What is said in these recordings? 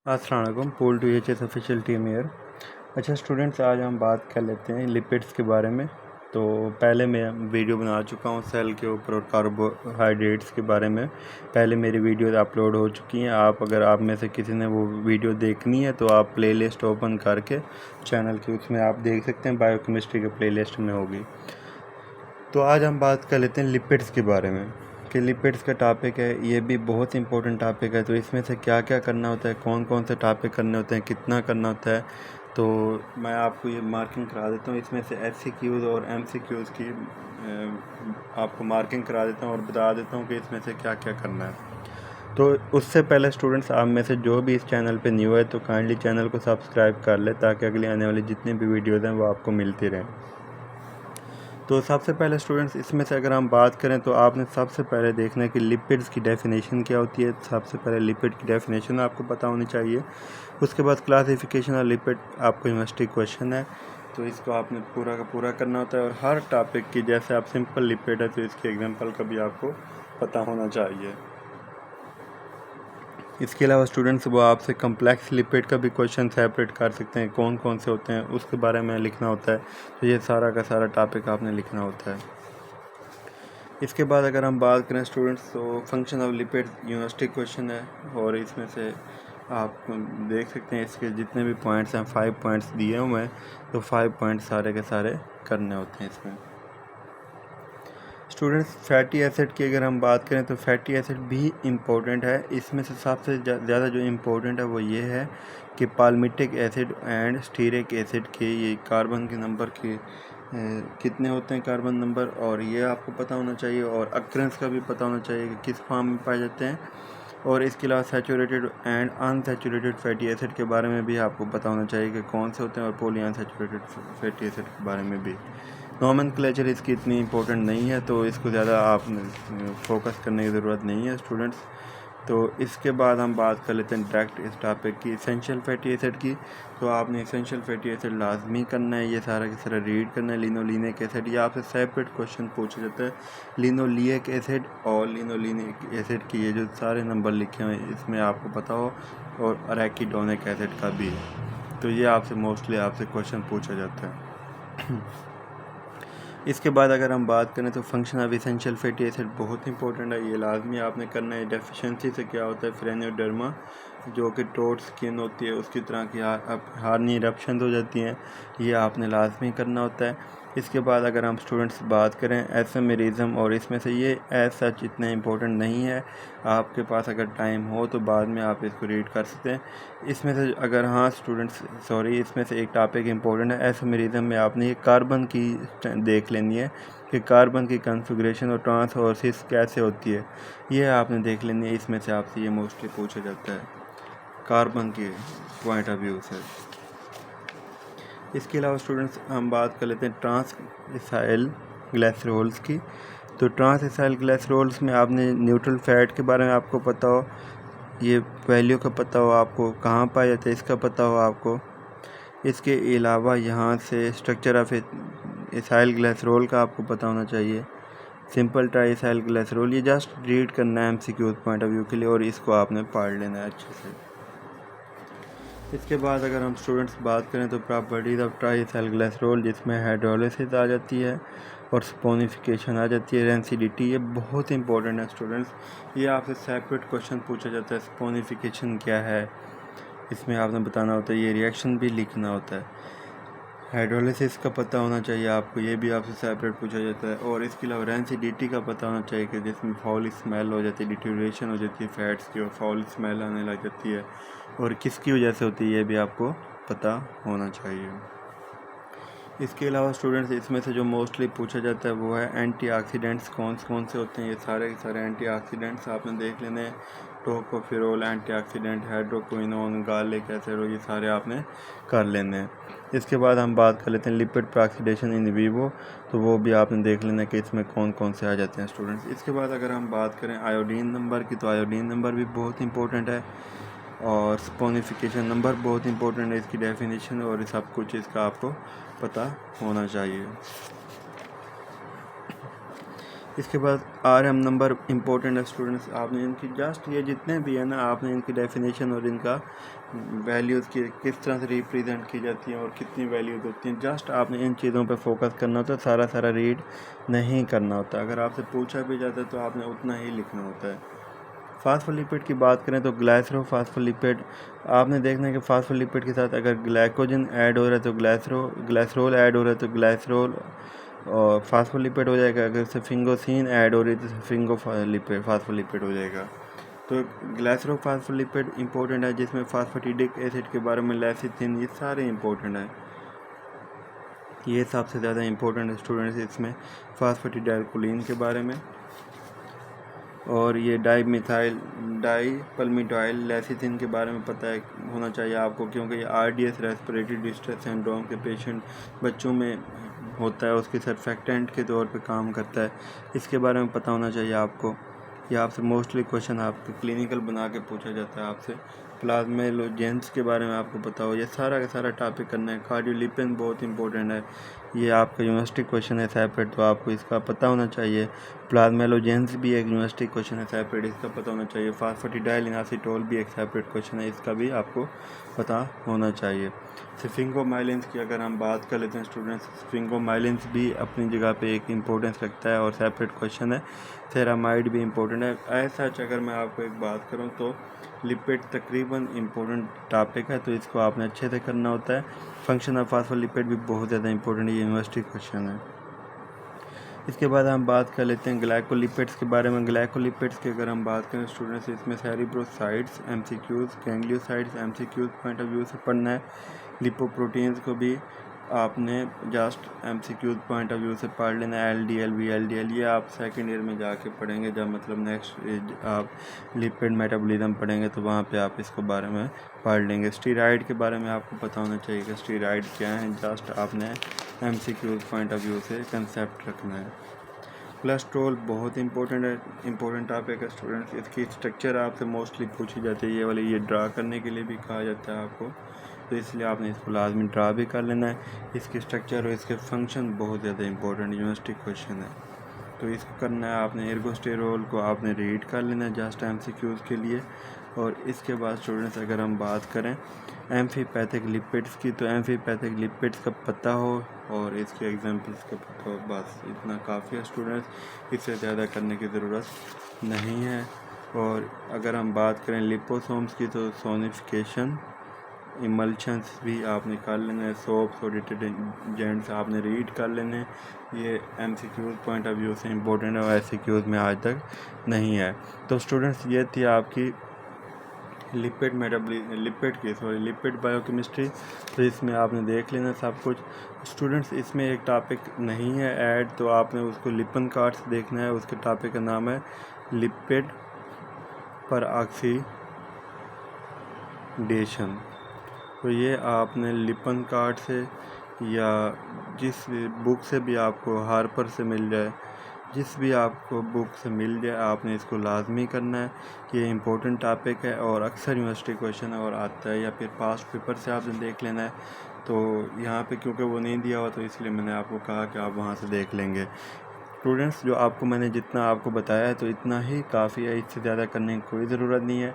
अस्सलाम वालेकुम। Pool to H S official team year. अच्छा स्टूडेंट्स, आज हम बात कर लेते हैं लिपिड्स के बारे में। तो पहले मैं वीडियो बना चुका हूँ सेल के ऊपर और कार्बोहाइड्रेट्स के बारे में। पहले मेरी वीडियो अपलोड हो चुकी हैं। अगर आप में से किसी ने वो वीडियो देखनी है तो आप प्लेलिस्ट ओपन करके चैनल के उसमें आप देख सकते हैं, बायोकेमिस्ट्री के प्लेलिस्ट में होगी। तो आज हम बात कर लेते हैं लिपिड्स के बारे में कि लिपिड्स का टॉपिक है, ये भी बहुत इंपॉर्टेंट टॉपिक है। तो इसमें से क्या क्या करना होता है, कौन कौन से टॉपिक करने होते हैं, कितना करना होता है, तो मैं आपको ये मार्किंग करा देता हूँ। इसमें से SCQs और MCQs की आपको मार्किंग करा देता हूँ और बता देता हूँ कि इसमें से क्या क्या करना है। तो उससे पहले स्टूडेंट्स, आप में से जो भी इस चैनल पे न्यू है तो काइंडली चैनल को सब्सक्राइब कर ले ताकि अगली आने वाली जितनी भी वीडियोज़ हैं वो आपको मिलती रहें। तो सबसे पहले स्टूडेंट्स, इसमें से अगर हम बात करें तो आपने सबसे पहले देखना है कि लिपिड्स की डेफिनेशन क्या होती है। सबसे पहले लिपिड की डेफिनेशन आपको पता होनी चाहिए। उसके बाद क्लासिफिकेशन और लिपिड आपको यूनिवर्सिटी क्वेश्चन है, तो इसको आपने पूरा का पूरा करना होता है। और हर टॉपिक की, जैसे आप सिंपल लिपिड है तो इसकी एग्जाम्पल का भी आपको पता होना चाहिए। इसके अलावा स्टूडेंट्स वो आपसे कम्प्लेक्स लिपिड का भी क्वेश्चन सेपरेट कर सकते हैं, कौन कौन से होते हैं उसके बारे में लिखना होता है। तो ये सारा का सारा टॉपिक आपने लिखना होता है। इसके बाद अगर हम बात करें स्टूडेंट्स, तो function of lipid university question है और इसमें से आप देख सकते हैं इसके जितने भी पॉइंट्स हैं 5 पॉइंट्स दिए हुए हैं, तो 5 पॉइंट्स सारे के सारे करने होते हैं इसमें। स्टूडेंट्स, फैटी एसिड की अगर हम बात करें तो फैटी एसिड भी इम्पोर्टेंट है। इसमें से सबसे ज़्यादा जो इम्पोर्टेंट है वो ये है कि palmitic acid and stearic acid के ये कार्बन के नंबर के कितने होते हैं कार्बन नंबर, और ये आपको पता होना चाहिए। और अक्रेंस का भी पता होना चाहिए कि किस फॉर्म में पाए जाते हैं। और इसके अलावा saturated and unsaturated fatty acid के बारे में भी आपको पता होना चाहिए कि कौन से होते हैं, और पॉली अनसैचुरेटेड फैटी एसिड के बारे में भी। नॉमेनक्लेचर इसकी इतनी इंपॉर्टेंट नहीं है, तो इसको ज़्यादा आप फोकस करने की ज़रूरत नहीं है स्टूडेंट्स। तो इसके बाद हम बात कर लेते हैं डायरेक्ट इस टॉपिक की, एसेंशियल फैटी एसिड की। तो आपने एसेंशियल फैटी एसिड लाजमी करना है, ये सारा की सारा रीड करना है। लिनोलिनिक एसिड, ये आपसे सेपरेट क्वेश्चन पूछा जाता है। लिनोलिक एसिड और लिनोलिनिक एसिड की ये जो सारे नंबर लिखे हुए हैं इसमें आपको पता हो, और अरेकिडोनिक एसिड का भी, तो ये आपसे मोस्टली आपसे क्वेश्चन पूछा जाता है। इसके बाद अगर हम बात करें तो function of essential fatty acid बहुत इंपॉर्टेंट है, ये लाजमी आपने करना है। डेफिशिएंसी से क्या होता है, फ्रेनियोडर्मा जो कि टोट स्किन होती है उसकी तरह की हार्नी इरप्शन हो जाती हैं, ये आपने लाजमी करना होता है। इसके बाद अगर हम स्टूडेंट्स बात करें एसमेरिज्म, और इसमें से ये एज सच इतना इंपॉर्टेंट नहीं है, आपके पास अगर टाइम हो तो बाद में आप इसको रीड कर सकते हैं। इसमें से अगर हाँ स्टूडेंट्स सॉरी, इसमें से एक टॉपिक इंपॉर्टेंट है एसमेरिज्म में, आपने ये कार्बन की देख लेनी है कि कार्बन की कॉन्फ़िगरेशन और ट्रांसहोसिस कैसे होती है, ये आपने देख लेनी है। इसमें से आपसे ये मोस्टली पूछा जाता है कार्बन के पॉइंट ऑफ व्यू से। इसके अलावा स्टूडेंट्स हम बात कर लेते हैं ट्रांस इसाइल ग्लिसरॉल्स की। तो ट्रांस इसाइल ग्लिसरॉल्स में आपने न्यूट्रल फैट के बारे में आपको पता हो, ये वैल्यू का पता हो, आपको कहाँ पाया जाता है इसका पता हो आपको। इसके अलावा यहाँ से स्ट्रक्चर ऑफ इसाइल ग्लिसरॉल का आपको पता होना चाहिए। सिंपल ट्राई इसाइल ग्लिसरॉल, ये जस्ट रीड करना है MCQ पॉइंट ऑफ व्यू के लिए, और इसको आपने पढ़ लेना है अच्छे से। इसके बाद अगर हम स्टूडेंट्स बात करें तो प्रॉपर्टीज ऑफ ट्राई इसाइल ग्लिसरॉल, जिसमें हाइड्रोलिसिस आ जाती है और स्पोनिफिकेशन आ जाती है, रेंसिडिटी, ये बहुत इंपॉर्टेंट है स्टूडेंट्स। ये आपसे सेपरेट क्वेश्चन पूछा जाता है, स्पोनिफिकेशन क्या है इसमें आपने बताना होता है, ये रिएक्शन भी लिखना होता है। हाइड्रोलिसिस का पता होना चाहिए आपको, ये भी आपसे सेपरेट पूछा जाता है। और इसके अलावा रेंसिडिटी का पता होना चाहिए कि जिसमें फाउल स्मेल हो जाती है, डिटेरियोरेशन हो जाती है फैट्स की और फाउल स्मेल आने लग जाती है, और किसकी वजह से होती है ये भी आपको पता होना चाहिए। इसके अलावा स्टूडेंट्स इसमें से जो मोस्टली पूछा जाता है वो है एंटीऑक्सीडेंट्स कौन से होते हैं। ये सारे के सारे एंटीऑक्सीडेंट्स आपने देख लेने हैं, tocopherol antioxidant, hydroquinone, garlic acid, ये सारे आपने कर लेने हैं। इसके बाद हम बात कर लेते हैं लिपिड पेरोक्सीडेशन इन विवो, तो वो भी आपने देख लेना कि इसमें कौन कौन से आ जाते हैं स्टूडेंट्स। इसके बाद अगर हम बात करें आयोडीन नंबर की, तो आयोडीन नंबर भी बहुत इंपॉर्टेंट है, और स्पोनिफिकेशन नंबर बहुत इंपॉर्टेंट है, इसकी डेफिनेशन और सब कुछ इसका आपको पता होना चाहिए। इसके बाद RM नंबर इम्पोर्टेंट है स्टूडेंट्स। आपने इनकी जस्ट ये जितने भी है ना, आपने इनकी डेफिनेशन और इनका वैल्यूज़ की किस तरह से रिप्रेजेंट की जाती हैं और कितनी वैल्यूज़ होती हैं, जस्ट आपने इन चीज़ों पे फोकस करना होता है। सारा रीड नहीं करना होता। अगर आपसे पूछा भी जाता है तो आपने उतना ही लिखना होता है। फास्फोलिपिड की बात करें तो ग्लाइसरोफास्फोलिपिड, आपने देखना है कि फास्फोलिपिड के साथ अगर ग्लाइकोजन ऐड हो रहा है तो ग्लाइसरोल ऐड हो रहा है तो ग्लाइसरोल और फास्फोलिपिड हो जाएगा। अगर उससे फिंगोसिन ऐड हो रही है तो फिंगोलिपिड फास्फोलिपिड हो जाएगा। तो ग्लाइसरोफास्फोलिपिड इंपॉर्टेंट है, जिसमें फास्फेटिडिक एसिड के बारे में, लेसिथिन, ये सारे इंपॉर्टेंट हैं। ये सबसे ज़्यादा इंपॉर्टेंट है स्टूडेंट्स इसमें फास्फेटिडाइलकोलिन के बारे में। और ये डाइपल्मिडाइल लेसिथिन के बारे में पता है होना चाहिए आपको, क्योंकि ये RDS रेस्पिरेटरी डिस्ट्रेस सिंड्रोम के पेशेंट बच्चों में होता है, उसके सर्फेक्टेंट के तौर पे काम करता है। इसके बारे में पता होना चाहिए आपको। ये आपसे मोस्टली क्वेश्चन आपके क्लिनिकल बना के पूछा जाता है आपसे। प्लाज्मेलोजेंस के बारे में आपको पता हो। ये सारा का सारा टॉपिक करना है। कार्डियोलिपिन बहुत इंपॉर्टेंट है, ये आपका यूनिवर्सिटी क्वेश्चन है सेपरेट, तो आपको इसका पता होना चाहिए। प्लाज्मेलोजेंस भी एक यूनिवर्सिटी क्वेश्चन है सेपरेट, इसका पता होना चाहिए। फास्फेटिडाइलिनासिटोल भी एक सेपरेट क्वेश्चन है, इसका भी आपको पता होना चाहिए। स्फिंगोमाइलिन्स की अगर हम बात कर लेते हैं स्टूडेंट्स, स्फिंगोमाइलिन्स भी अपनी जगह पे एक इम्पोर्टेंस रखता है और सेपरेट क्वेश्चन है। सेरामाइड भी इम्पोर्टेंट है। ऐसा अगर मैं आपको एक बात करूं तो लिपिड तकरीबन इम्पोर्टेंट टॉपिक है, तो इसको आपने अच्छे से करना होता है। फंक्शन ऑफ फास्फोलिपिड भी बहुत ज़्यादा इंपॉर्टेंट है, यूनिवर्सिटी क्वेश्चन है। इसके बाद हम बात कर लेते हैं ग्लाइकोलिपिड्स के बारे में। ग्लाइकोलिपिड्स की अगर हम बात करें स्टूडेंट्स, इसमें सेरिब्रोसाइट्स MCQs, gangliosides MCQs point of view से पढ़ना है। लिपोप्रोटीन्स को भी आपने just MCQs point of view से पढ़ लेना है। LDL VLDL ये आप सेकेंड ईयर में जाके पढ़ेंगे, जब मतलब नेक्स्ट आप लिपिड मेटाबॉलिज्म पढ़ेंगे तो वहाँ पे आप इसको बारे में पढ़ लेंगे। स्टीरॉयड के बारे में आपको पता होना चाहिए कि स्टीरॉयड क्या है, जस्ट आपने MCQs पॉइंट ऑफ व्यू से कंसेप्ट रखना है। कोलेस्ट्रॉल बहुत इंपॉर्टेंट टॉपिक है स्टूडेंट्स। इसकी स्ट्रक्चर आपसे मोस्टली पूछी जाती है, ये वाली ये ड्रा करने के लिए भी कहा जाता है आपको, तो इसलिए आपने इसको लाजमी ड्रा भी कर लेना है। इसकी स्ट्रक्चर और इसके फंक्शन बहुत ज़्यादा इंपॉर्टेंट यूनिवर्सिटी क्वेश्चन है, तो इसको करना है आपने। एर्गोस्टेरोल को आपने रीड कर लेना है जस्ट MCQs के लिए। और इसके बाद स्टूडेंट्स अगर हम बात करें एम्फीपैथिक लिपिड्स की, तो एम्फीपैथिक लिपिड्स का पता हो और इसके एग्जांपल्स का पता हो, बस इतना काफ़ी है स्टूडेंट्स, इससे ज़्यादा करने की ज़रूरत नहीं है। और अगर हम बात करें लिपोसोम्स की, तो सोनिफिकेशन इमल्शंस भी आपने कर लेना है। सोप्स और डिटर्जेंट्स आपने रीड कर लेने हैं। ये MCQs पॉइंट ऑफ व्यू से इम्पोर्टेंट है और SCQs में आज तक नहीं है। तो स्टूडेंट्स ये थी आपकी लिपिड बायोकेमिस्ट्री, तो इसमें आपने देख लेना सब कुछ। स्टूडेंट्स इसमें एक टॉपिक नहीं है ऐड, तो आपने उसको लिपन कार्ड्स देखना है। उसके टॉपिक का नाम है लिपिड पर ऑक्सीडेशन। तो ये आपने लिपन कार्ड से या जिस बुक से भी आपको हार्पर से मिल जाए, जिस भी आपको बुक से मिल जाए, आपने इसको लाजमी करना है। ये इंपॉर्टेंट टॉपिक है और अक्सर यूनिवर्सिटी क्वेश्चन और आता है, या फिर पास्ट पेपर से आपने देख लेना है। तो यहाँ पे क्योंकि वो नहीं दिया हुआ, तो इसलिए मैंने आपको कहा कि आप वहाँ से देख लेंगे। स्टूडेंट्स जो आपको मैंने जितना आपको बताया है तो इतना ही काफ़ी है, इससे ज़्यादा करने की कोई ज़रूरत नहीं है।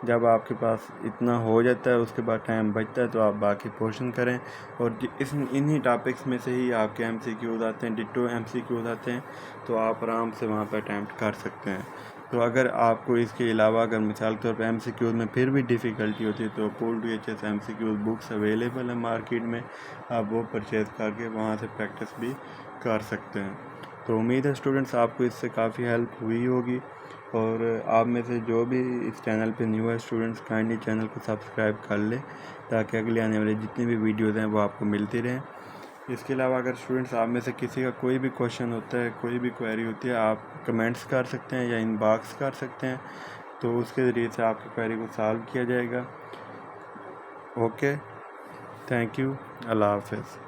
जब आपके पास इतना हो जाता है, उसके बाद टाइम बचता है, तो आप बाकी पोर्शन करें। और इन्हीं टॉपिक्स में से ही आपके MCQs आते हैं, डिटो MCQs आते हैं, तो आप आराम से वहाँ पर अटैम्प्ट कर सकते हैं। तो अगर आपको इसके अलावा अगर मिसाल के तौर पर MCQs में फिर भी डिफ़िकल्टी होती है, तो pool DHS MCQs books available है मार्केट में, आप वो परचेज़ करके वहाँ से प्रैक्टिस भी कर सकते हैं। तो उम्मीद है स्टूडेंट्स आपको इससे काफ़ी हेल्प हुई होगी। और आप में से जो भी इस चैनल पे न्यू है स्टूडेंट्स, काइंडली चैनल को सब्सक्राइब कर ले, ताकि अगले आने वाले जितनी भी वीडियोज़ हैं वो आपको मिलती रहें। इसके अलावा अगर स्टूडेंट्स आप में से किसी का कोई भी क्वेश्चन होता है, कोई भी क्वेरी होती है, आप कमेंट्स कर सकते हैं या इनबॉक्स कर सकते हैं, तो उसके ज़रिए से आपकी क्वेरी को सॉल्व किया जाएगा। ओके, थैंक यू, अल्लाह हाफ़िज़।